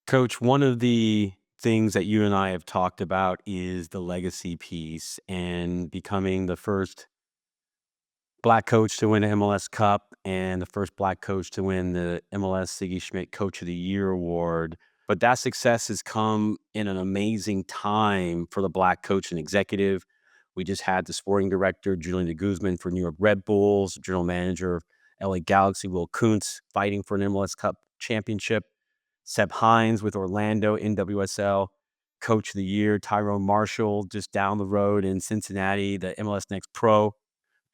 Coach, one of the things that you and I have talked about is the legacy piece and becoming the first black coach to win an MLS Cup and the first black coach to win the MLS Sigi Schmid Coach of the Year award. But that success has come in an amazing time for the black coach and executive. We just had the sporting director, Julian de Guzman for New York Red Bulls, general manager of LA Galaxy, Will Kuntz, fighting for an MLS Cup championship. Seb Hines with Orlando NWSL Coach of the Year, Tyrone Marshall just down the road in Cincinnati, the MLS Next Pro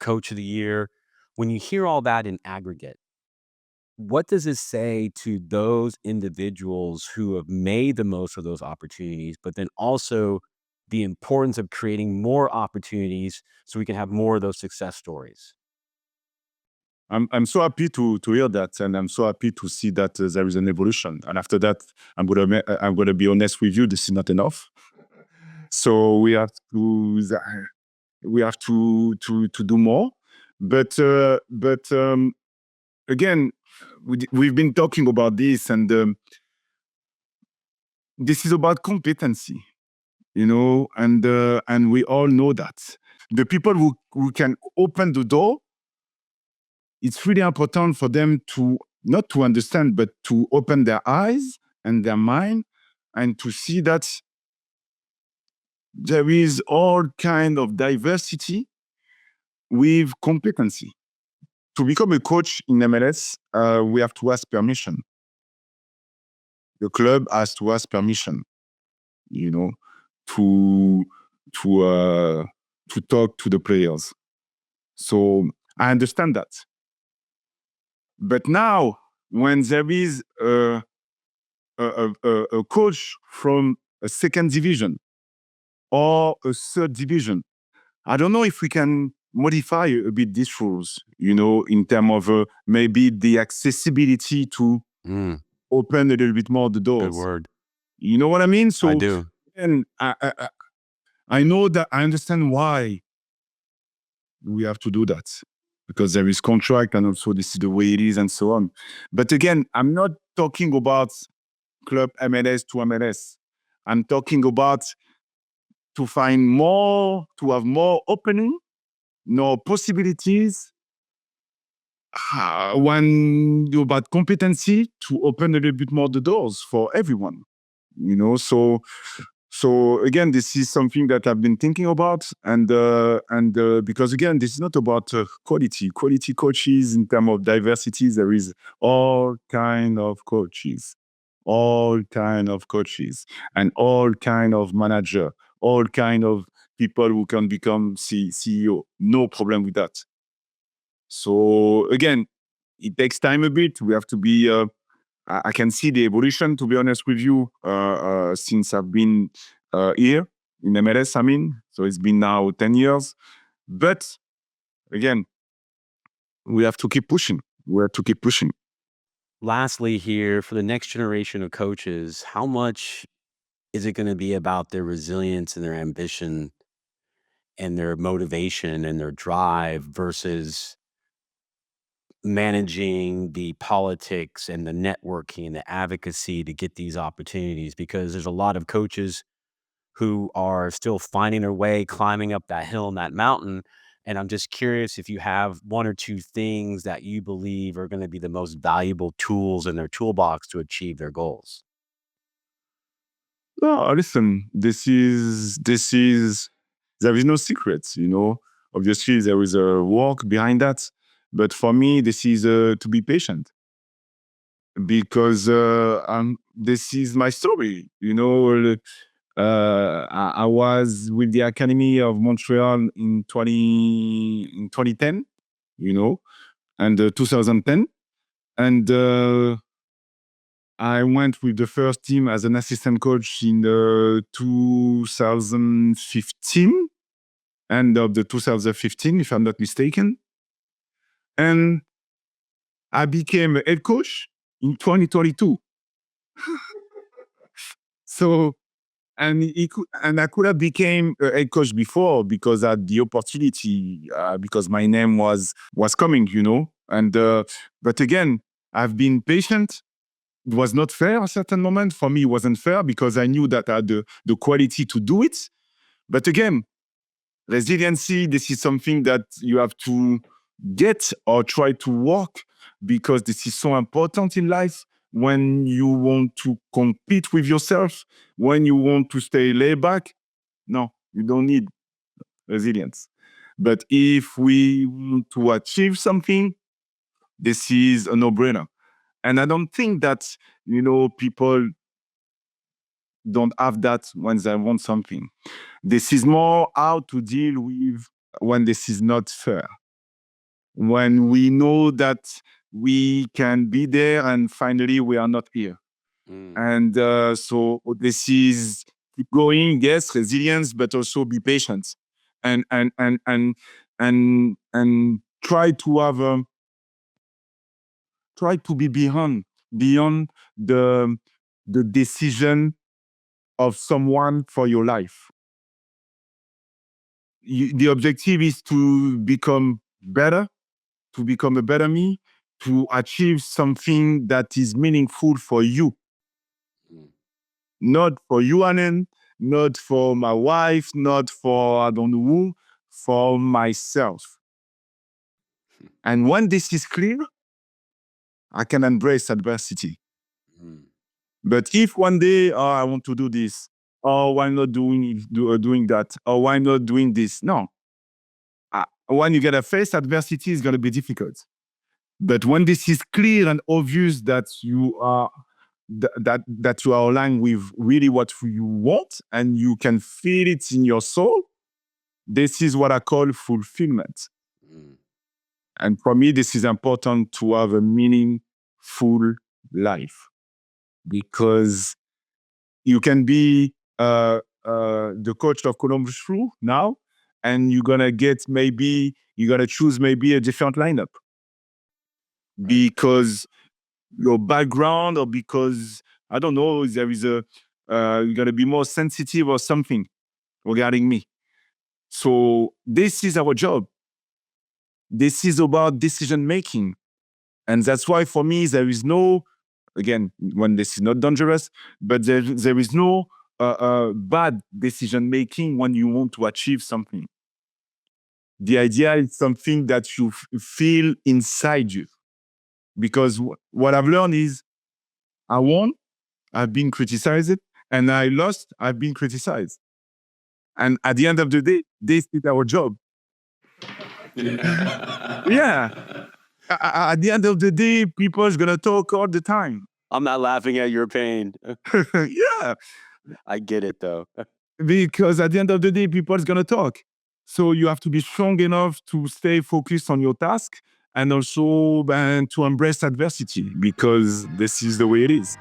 Coach of the Year. When you hear all that in aggregate, what does it say to those individuals who have made the most of those opportunities, but then also the importance of creating more opportunities so we can have more of those success stories? I'm so happy to hear that, and I'm so happy to see that there is an evolution. And after that, I'm gonna be honest with you. This is not enough. So we have to do more. But again, we've been talking about this, and this is about competency, and we all know that the people who can open the door, it's really important for them to not to understand, but to open their eyes and their mind and to see that there is all kind of diversity with competency. To become a coach in MLS, we have to ask permission. The club has to ask permission, you know, to to uh, to talk to the players. So I understand that. But now, when there is a coach from a second division or a third division, I don't know if we can modify a bit these rules, in terms of maybe the accessibility to Mm, open a little bit more the good doors. word. You know what I mean? I So, do. and I know that I understand why we have to do that because there is contract and also this is the way it is and so on. But again, I'm not talking about club MLS to MLS. I'm talking about to find more, to have more opening, more possibilities. When you're about competency to open a little bit more the doors for everyone, So again, this is something that I've been thinking about, and because again, this is not about quality coaches in terms of diversity. There is all kind of coaches, and all kind of manager, all kind of people who can become CEO. No problem with that. So again, it takes time a bit. We have to be. I can see the evolution, to be honest with you, since I've been here in MLS. I mean, so it's been now 10 years. But again, we have to keep pushing. We have to keep pushing. Lastly, here for the next generation of coaches, how much is it going to be about their resilience and their ambition and their motivation and their drive versus managing the politics and the networking and the advocacy to get these opportunities? Because there's a lot of coaches who are still finding their way climbing up that hill and that mountain. And I'm just curious if you have one or two things that you believe are going to be the most valuable tools in their toolbox to achieve their goals. No, listen, this is there is no secrets, Obviously, there is a work behind that. But for me, this is to be patient because this is my story, I was with the Academy of Montreal in 2010, and 2010, and I went with the first team as an assistant coach in 2015, end of the 2015, if I'm not mistaken, and I became a head coach in 2022. So and I could have became a head coach before because I had the opportunity because my name was coming, and but again, I've been patient. it was not fair at a certain moment. For me, it wasn't fair because I knew that I had the quality to do it. But again, resiliency, this is something that you have to get or try to work because this is so important in life. When you want to compete with yourself, when you want to stay laid back, no, you don't need resilience. But if we want to achieve something, this is a no-brainer. And I don't think that, people don't have that when they want something. This is more how to deal with when this is not fair. When we know that we can be there and finally we are not here. And so this is keep going, yes, resilience, but also be patient and try to have try to be beyond the decision of someone for your life. The objective is to become better, to become a better me, to achieve something that is meaningful for you, not for you, Alan, not for my wife, not for I don't know who, for myself. And when this is clear, I can embrace adversity. But if one day, I want to do this, or why not doing that, or why not doing this? No. When you get to face adversity, it's going to be difficult. But when this is clear and obvious that you are that you are aligned with really what you want and you can feel it in your soul, this is what I call fulfillment. And for me, this is important to have a meaningful life because you can be the coach of Columbus Crew now, and you're gonna choose maybe a different lineup because your background or because I don't know, there is you're gonna be more sensitive or something regarding me. So this is our job. This is about decision making. And that's why for me, there is no, again, when this is not dangerous, but there is no bad decision making when you want to achieve something. The idea is something that you feel inside you. Because what I've learned is I won, I've been criticized, and I lost, I've been criticized. And at the end of the day, this is our job. Yeah. At the end of the day, people are going to talk all the time. I'm not laughing at your pain. Yeah. I get it though. Because at the end of the day, people are going to talk. So you have to be strong enough to stay focused on your task and also to embrace adversity because this is the way it is.